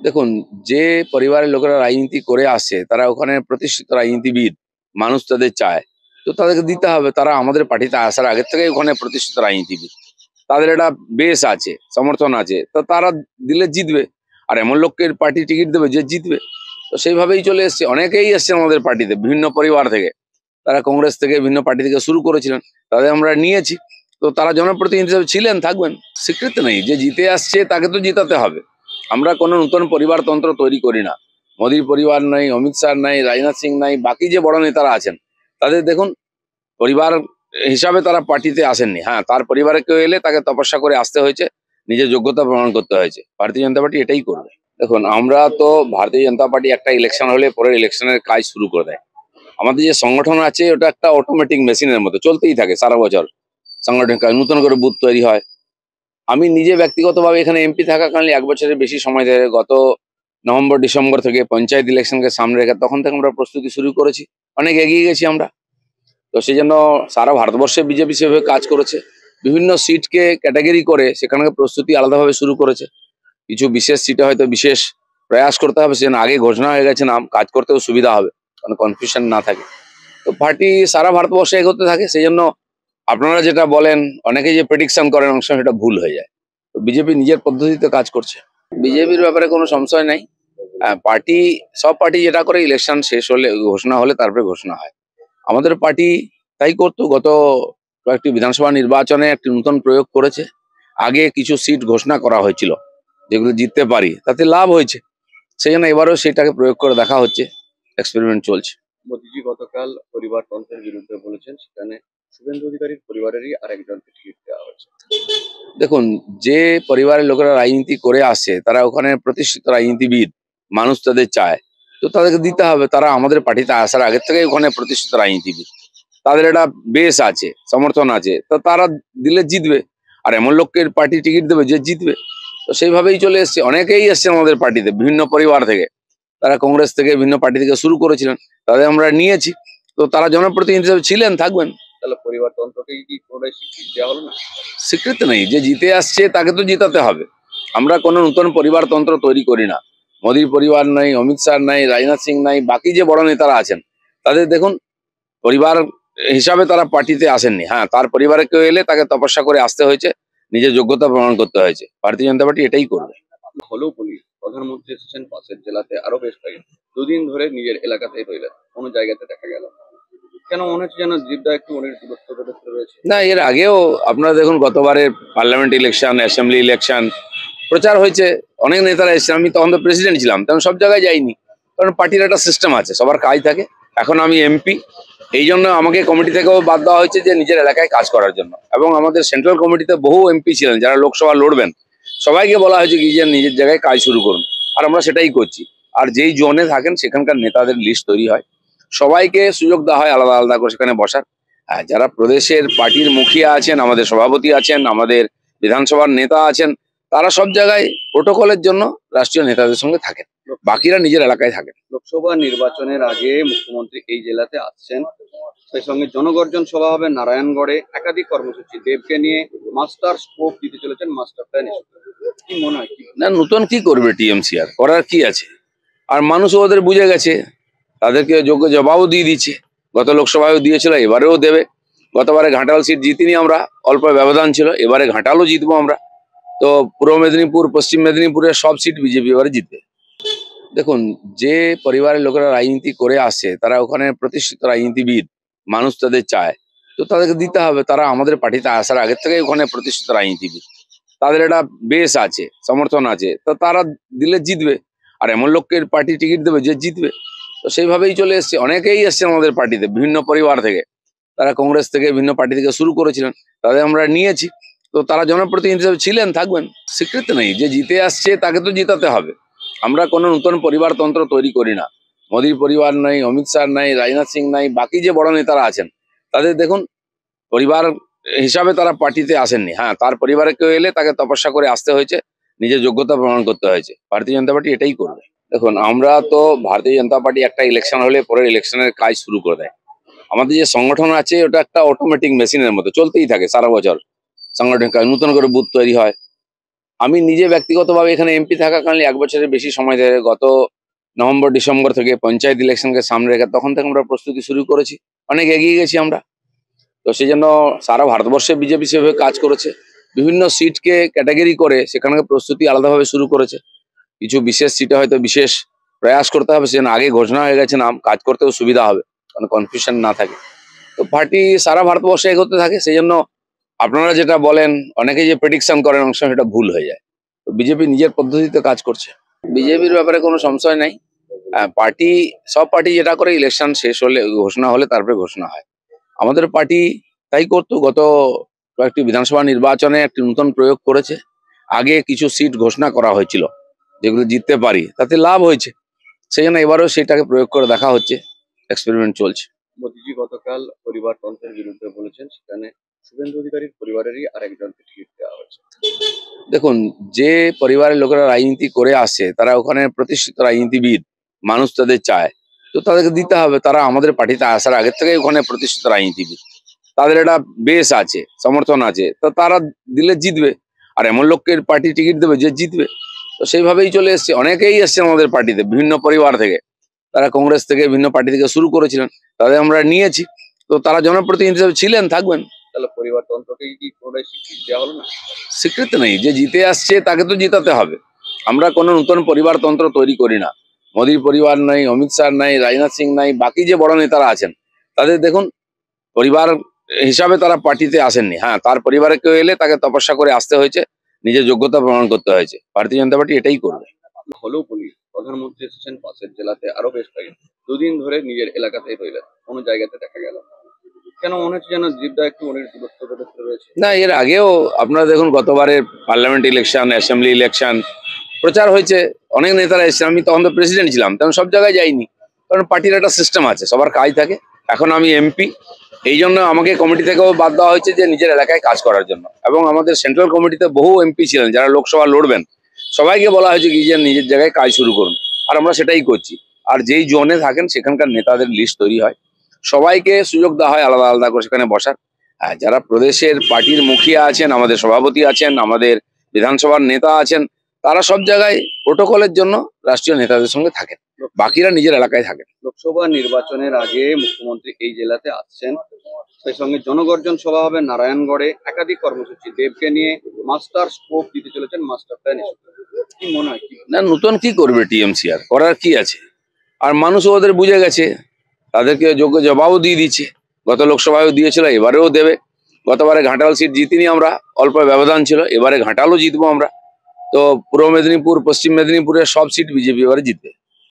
দেখুন, যে পরিবারের লোকেরা রাজনীতি করে আসছে তারা ওখানে প্রতিষ্ঠিত রাজনীতিবিদ, মানুষ তাদের চায়। তো তাদেরকে দিতে হবে। তারা আমাদের পার্টিতে আসার আগের থেকেই ওখানে প্রতিষ্ঠিত রাজনীতিবিদ। তাদের একটা বেস আছে, সমর্থন আছে। তো তারা দিলে জিতবে। আর এমন লোককে পার্টি টিকিট দেবে যে জিতবে। তো সেইভাবেই চলে এসছে। অনেকেই এসছে আমাদের পার্টিতে বিভিন্ন পরিবার থেকে। তারা কংগ্রেস থেকে বিভিন্ন পার্টি থেকে শুরু করেছিলেন। তাদের আমরা নিয়েছি। তো তারা জনপ্রতিনিধি হিসেবে ছিলেন, থাকবেন। স্বীকৃতি নেই। যে জিতে আসছে তাকে তো জিতাতে হবে। আমরা কোনো নতুন পরিবারতন্ত্র তৈরি করি না। মোদির পরিবার নাই, অমিত শাহ নাই, রাজনাথ সিং নাই, বাকি যে বড় নেতারা আছেন তাদের দেখুন পরিবার হিসাবে তারা পার্টিতে আসেননি। হ্যাঁ, তার পরিবারে কেউ এলে তাকে তপস্যা করে আসতে হয়েছে, নিজের যোগ্যতা প্রমাণ করতে হয়েছে। ভারতীয় জনতা পার্টি এটাই করবে। দেখুন, আমরা তো ভারতীয় জনতা পার্টি একটা ইলেকশন হলে পরের ইলেকশনের কাজ শুরু করে দেয়। আমাদের যে সংগঠন আছে ওটা একটা অটোমেটিক মেশিনের মতো চলতেই থাকে সারা বছর। সাংগঠনিক কাজ, নতুন করে বুথ তৈরি হয়। আমি নিজে ব্যক্তিগতভাবে এখানে এমপি থাকাকালীন ১ বছরের বেশি সময় ধরে গত নভেম্বর ডিসেম্বর থেকে পঞ্চায়েত ইলেকশনকে সামনে রেখে তখন থেকে আমরা প্রস্তুতি শুরু করেছি। অনেক এগিয়ে গেছি আমরা। তো সেই জন্য সারা ভারতবর্ষে বিজেপি সেভাবে কাজ করেছে। বিভিন্ন সিটকে ক্যাটাগরি করে সেখানে প্রস্তুতি আলাদাভাবে শুরু করেছে। কিছু বিশেষ সিটে হয়তো বিশেষ প্রয়াস করতে হবে, সেজন্য আগে ঘোষণা হয়ে গেছে নাম, কাজ করতেও সুবিধা হবে, কোনো কনফিউশন না থাকে। তো পার্টি সারা ভারতবর্ষে এগোতে থাকে। সেই জন্য আপনারা যেটা বলেন, অনেকে যে প্রেডিকশন করেন অনেক সময় সেটা ভুল হয়ে যায়। তো বিজেপি নিজের পদ্ধতিতে কাজ করছে। বিজেপির ব্যাপারে কোনো সংশয় নাই। পার্টি, সব পার্টি যেটা করে ইলেকশন শেষ হলে, ঘোষণা হলে তারপরে ঘোষণা হয়। আমাদের পার্টি তাই করতো। গত কয়েকটি বিধানসভা নির্বাচনে একটি নতুন প্রয়োগ করেছে। আগে কিছু সিট ঘোষণা করা হয়েছিল যেগুলো জিততে পারি, তাতে লাভ হয়েছে। সেই জন্য এবারেও সেটাকে প্রয়োগ করে দেখা হচ্ছে, এক্সপেরিমেন্ট চলছে। মোদিজি গতকাল পরিবারতন্ত্রের বিরুদ্ধে বলেছেন, সেখানে শুভেন্দু অধিকারীর পরিবারেরই আরেকজনকে টিকিট দেওয়া হয়েছে। দেখুন, যে পরিবারের লোকেরা রাজনীতি করে আসছে তারা ওখানে প্রতিষ্ঠিত রাজনীতিবিদ, মানুষ তাদের চায়। তো তাদেরকে দিতে হবে। তারা আমাদের পার্টিতে আসার আগের থেকেই ওখানে প্রতিষ্ঠিত রাজনীতিবিদ। তাদের একটা বেস আছে, সমর্থন আছে। তো তারা দিলে জিতবে। আর এমন লোককে পার্টি টিকিট দেবে যে জিতবে। তো সেইভাবেই চলে এসছে। অনেকেই এসছে আমাদের পার্টিতে বিভিন্ন পরিবার থেকে। তারা কংগ্রেস থেকে বিভিন্ন পার্টি থেকে শুরু করেছিলেন। তাদের আমরা নিয়েছি। তো তারা জনপ্রতিনিধি হিসেবে ছিলেন, থাকবেন। তাহলে পরিবারতন্ত্রকে কি পুনরায় স্বীকৃতি দেওয়া হলো না? স্বীকৃতি নেই। যে জিতে আসছে তাকে তো জিতাতে হবে। আমরা কোনো নতুন পরিবারতন্ত্র তৈরি করি না। মোদির পরিবার নাই, অমিত শাহ নাই, রাজনাথ সিং নাই, বাকি যে বড় নেতারা আছেন তাদের দেখুন পরিবার হিসাবে তারা পার্টিতে আসেননি। হ্যাঁ, তার পরিবারে কেউ এলে তাকে তপস্যা করে আসতে হয়েছে, নিজের যোগ্যতা প্রমাণ করতে হয়েছে। ভারতীয় জনতা পার্টি এটাই করবে। হলেও বলি, প্রধানমন্ত্রী এসেছেন পাশের জেলাতে, আরো বেশ কয়েকদিন, দুদিন ধরে নিজের এলাকাতেই রইলেন, কোনো জায়গাতে দেখা গেল না। কেন মনে হচ্ছে যেন জীবটা একটু অনেক দূরত্ব দূরত্ব রয়েছে? না, এর আগেও আপনারা দেখুন গতবারের পার্লামেন্ট ইলেকশন, অ্যাসেম্বলি ইলেকশন প্রচার হয়েছে। অনেক নেতারা এসেছে। আমি তখন তো প্রেসিডেন্ট ছিলাম, তখন সব জায়গায় যাইনি। কারণ পার্টির একটা সিস্টেম আছে, সবার কাজ থাকে। এখন আমি এমপি, এই জন্য আমাকে কমিটি থেকেও বাদ দেওয়া হয়েছে যে নিজের এলাকায় কাজ করার জন্য। এবং আমাদের সেন্ট্রাল কমিটিতে বহু এমপি ছিলেন যারা লোকসভা লড়বেন, সবাইকে বলা হয়েছে কি যে নিজের জায়গায় কাজ শুরু করুন। আর আমরা সেটাই করছি। আর যেই জোনে থাকেন সেখানকার নেতাদের লিস্ট তৈরি হয়, সবাইকে সুযোগ দেওয়া হয় আলাদা আলাদা করে সেখানে বসার। যারা প্রদেশের পার্টির মুখিয়া আছেন, আমাদের সভাপতি আছেন, আমাদের বিধানসভার নেতা আছেন, তারা সব জায়গায় প্রোটোকলের জন্য রাষ্ট্রীয় নেতাদের সঙ্গে থাকেন, বাকিরা নিজের এলাকায় থাকেন। লোকসভা নির্বাচনের আগে মুখ্যমন্ত্রী এই জেলাতে আসছেন, সেই সঙ্গে জনগর্জন সভা হবে নারায়ণগড়ে, একাধিক কর্মসূচি, দেবকে নিয়ে মাস্টার স্কোপ দিতে চলেছেন, মাস্টার প্ল্যান। কি মনে হয়, কি না, নতুন কি করবে টিএমসি? আর করার কি আছে? আর মানুষও ওদের বুঝে গেছে, তাদেরকে যোগ্য জবাবও দিয়ে দিচ্ছে। গত লোকসভায়ও দিয়েছিল, এবারেও দেবে। গতবারে ঘাটাল সিট জিতিনি আমরা, অল্প ব্যবধান ছিল। এবারে ঘাটালও জিতবো আমরা। তো পূর্ব মেদিনীপুর, পশ্চিম মেদিনীপুরের সব সিট বিজেপি এবারে জিতবে। দেখুন, যে পরিবারের লোকেরা রাজনীতি করে আসছে তারা ওখানে প্রতিষ্ঠিত রাজনীতিবিদ, মানুষ তাদের চায়। তো তাদেরকে দিতে হবে। তারা আমাদের পার্টিতে আসার আগের থেকেই ওখানে প্রতিষ্ঠিত রাজনীতিবিদ। তাদের একটা বেস আছে, সমর্থন আছে। তো তারা দিলে জিতবে। আর এমন লোককে পার্টি টিকিট দেবে যে জিতবে। তো সেইভাবেই চলে এসছে। অনেকেই এসছে আমাদের পার্টিতে বিভিন্ন পরিবার থেকে। তারা কংগ্রেস থেকে বিভিন্ন পার্টি থেকে শুরু করেছিলেন। তাদের আমরা নিয়েছি। তো তারা জনপ্রতিনিধি হিসেবে ছিলেন, থাকবেন। স্বীকৃতি নেই। যে জিতে আসছে তাকে তো জিতাতে হবে। আমরা কোনো নতুন পরিবারতন্ত্র তৈরি করি না। মোদির পরিবার নাই, অমিত শাহ নাই, রাজনাথ সিং নাই, বাকি যে বড় নেতারা আছেন তাদের দেখুন পরিবার হিসাবে তারা পার্টিতে আসেননি। হ্যাঁ, তার পরিবারে কেউ এলে তাকে তপস্যা করে আসতে হয়েছে, নিজের যোগ্যতা প্রমাণ করতে হয়েছে। ভারতীয় জনতা পার্টি এটাই করবে। দেখুন, আমরা তো ভারতীয় জনতা পার্টি একটা ইলেকশন হলে পরের ইলেকশনের কাজ শুরু করে দেয়। আমাদের যে সংগঠন আছে ওটা একটা অটোমেটিক মেশিনের মতো চলতেই থাকে সারা বছর। সাংগঠনিক কাজ, নতুন করে বুথ তৈরি হয়। আমি নিজে ব্যক্তিগতভাবে এখানে এমপি থাকাকালীন 1 বছরের বেশি সময় ধরে গত নভেম্বর ডিসেম্বর থেকে পঞ্চায়েত ইলেকশনকে সামনে রেখে তখন থেকে আমরা প্রস্তুতি শুরু করেছি, অনেক এগিয়ে গেছি আমরা। তো সেই জন্য সারা ভারতবর্ষে বিজেপি সেভাবে কাজ করেছে, বিভিন্ন সিটকে ক্যাটাগরি করে সেখানে প্রস্তুতি আলাদাভাবে শুরু করেছে। কিছু বিশেষ সিটে হয়তো বিশেষ প্রয়াস করতে হবে, সেজন্য আগে ঘোষণা হয়ে গেছে নাম, কাজ করতেও সুবিধা হবে, কোনো কনফিউশন না থাকে। তো পার্টি সারা ভারতবর্ষে এগোতে থাকে, সেই জন্য আপনারা যেটা বলেন অনেকে যে প্রেডিকশন করেন অনেক সময় সেটা ভুল হয়ে যায়। তো বিজেপি নিজের পদ্ধতিতে কাজ করছে, বিজেপির ব্যাপারে কোনো সংশয় নাই। পার্টি, সব পার্টি যেটা করে ইলেকশন শেষ হলে ঘোষণা হলে তারপরে ঘোষণা হয়। আমাদের পার্টি তাই করতো, গত কয়েকটি বিধানসভা নির্বাচনে একটি নতুন প্রয়োগ করেছে। আগে কিছু সিট ঘোষণা করা হয়েছিল যেগুলো জিততে পারি, তাতে লাভ হয়েছে, সেই জন্য এবারেও সেটাকে প্রয়োগ করে দেখা হচ্ছে, এক্সপেরিমেন্ট চলছে। মোদীজি গতকাল পরিবারতন্ত্রের বিরুদ্ধে বলেছেন, সেখানে শুভেন্দু অধিকারীর পরিবারেরই আরেকজনকে টিকিট দেওয়া হয়েছে। দেখুন, যে পরিবারের লোকেরা রাজনীতি করে আসে তারা ওখানে প্রতিষ্ঠিত রাজনীতিবিদ, মানুষ তাদের চায়, তো তাদেরকে দিতে হবে। তারা আমাদের পার্টিতে আসার আগের থেকে ওখানে প্রতিষ্ঠিত রাজনীতিবিদ, তাদের একটা বেস আছে, সমর্থন আছে, তো তারা দিলে জিতবে। আর এমন লোককে পার্টি টিকিট দেবে যে জিতবে। তো সেইভাবেই চলে এসছে, অনেকেই এসছে আমাদের পার্টিতে বিভিন্ন পরিবার থেকে, তারা কংগ্রেস থেকে বিভিন্ন পার্টি থেকে শুরু করেছিলেন, তাদের আমরা নিয়েছি। তো তারা জনপ্রতিনিধি হিসেবে ছিলেন, থাকবেন। তাহলে পরিবারতন্ত্রকে কি পুরোটাই স্বীকৃতি দেওয়া হলো না? স্বীকৃতি নেই, যে জিতে আসছে তাকে তো জিতাতে হবে। আমরা কোনো নতুন পরিবারতন্ত্র তৈরি করি না। মোদীর পরিবার নাই, অমিত শাহ নাই, রাজনাথ সিং নাই, বাকি যে বড় নেতারা আছেন তাদের দেখুন পরিবার হিসাবে তারা পার্টিতে আসেননি। হ্যাঁ, তার পরিবারে কেউ এলে তাকে তপস্যা করে আসতে হয়েছে, নিজের যোগ্যতা প্রমাণ করতে হয়েছে। ভারতীয় জনতা পার্টি এটাই করবে। হলেও বলি, প্রধানমন্ত্রী এসেছেন পাশের জেলাতে, আরো বেশ কয়েক দুদিন ধরে নিজের এলাকাতেই রইলেন, কোনো জায়গাতে দেখা গেল না। কেন মনে হচ্ছে যেন জিদ্দা একটু অনেক দূরত্ব রয়েছে? না, এর আগেও আপনারা দেখুন, গতবারের পার্লামেন্ট ইলেকশন, অ্যাসেম্বলি ইলেকশন প্রচার হয়েছে, অনেক নেতারা এসেছেন। আমি তখন তো প্রেসিডেন্ট ছিলাম, তখন সব জায়গায় যাইনি, কারণ পার্টির একটা সিস্টেম আছে, সবার কাজ থাকে। এখন আমি এমপি, এই জন্য আমাকে কমিটি থেকেও বাদ দেওয়া হয়েছে যে নিজের এলাকায় কাজ করার জন্য। এবং আমাদের সেন্ট্রাল কমিটিতে বহু এমপি ছিলেন যারা লোকসভা লড়বেন, সবাইকে বলা হয়েছে কি যে নিজের জায়গায় কাজ শুরু করুন, আর আমরা সেটাই করছি। আর যেই জোনে থাকেন সেখানকার নেতাদের লিস্ট তৈরি হয়, সবাইকে সুযোগ দেওয়া হয় আলাদা আলাদা করে সেখানে বসার। আর যারা প্রদেশের পার্টির মুখিয়া আছেন, আমাদের সভাপতি আছেন, আমাদের বিধানসভার নেতা আছেন, তারা সব জায়গায় প্রোটোকলের জন্য রাষ্ট্রীয় নেতাদের সঙ্গে থাকেন, বাকিরা নিজের এলাকায় থাকেন। লোকসভা নির্বাচনের আগে মুখ্যমন্ত্রী এই জেলাতে আসছেন, সেই সঙ্গে জনগর্জন সভা হবে নারায়ণগড়ে, একাধিক কর্মসূচি, দেবকে নিয়ে মাস্টার স্ট্রোক দিতে চলেছেন, মাস্টার প্ল্যান। কি মনে হয়, কি না, নতুন কি করবে টিএমসি, আর করার কি আছে? আর মানুষও ওদের বুঝে গেছে, তাদেরকে যোগ্য জবাবও দিয়ে দিচ্ছে। গত লোকসভায়ও দিয়েছিল, এবারেও দেবে। গতবারে ঘাটাল সিট জিতিনি আমরা, অল্প ব্যবধান ছিল, এবারে ঘাটালও জিতবো আমরা। তো পূর্ব মেদিনীপুর, পশ্চিম মেদিনীপুরের সব সিট বিজেপি এবারে জিতবে।